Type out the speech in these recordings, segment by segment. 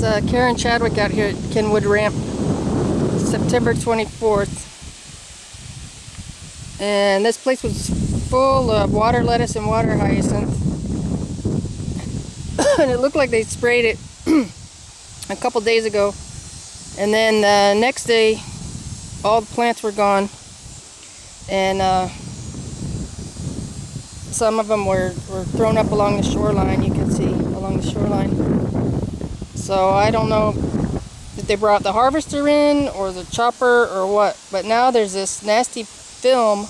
It's Karen Chadwick out here at Kenwood Ramp, September 24th. And this place was full of water lettuce and water hyacinth. And it looked like they sprayed it a couple days ago. And then the next day, all the plants were gone. And some of them were thrown up along the shoreline. You can see along the shoreline. So I don't know if they brought the harvester in or the chopper or what. But now there's this nasty film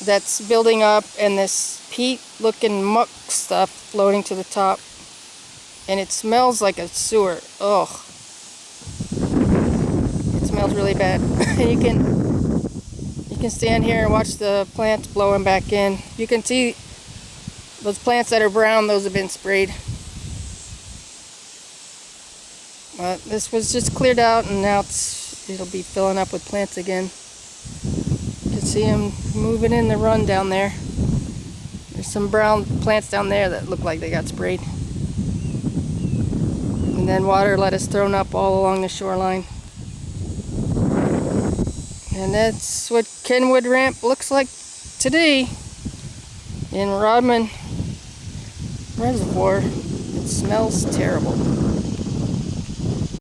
that's building up and this peat looking muck stuff floating to the top. And it smells like a sewer. Ugh. It smells really bad. You can stand here and watch the plants blowing back in. You can see those plants that are brown, those have been sprayed. But this was just cleared out and now it'll be filling up with plants again. You can see them moving in the run down there. There's some brown plants down there that look like they got sprayed. And then water lettuce thrown up all along the shoreline. And that's what Kenwood Ramp looks like today in Rodman Reservoir. It smells terrible.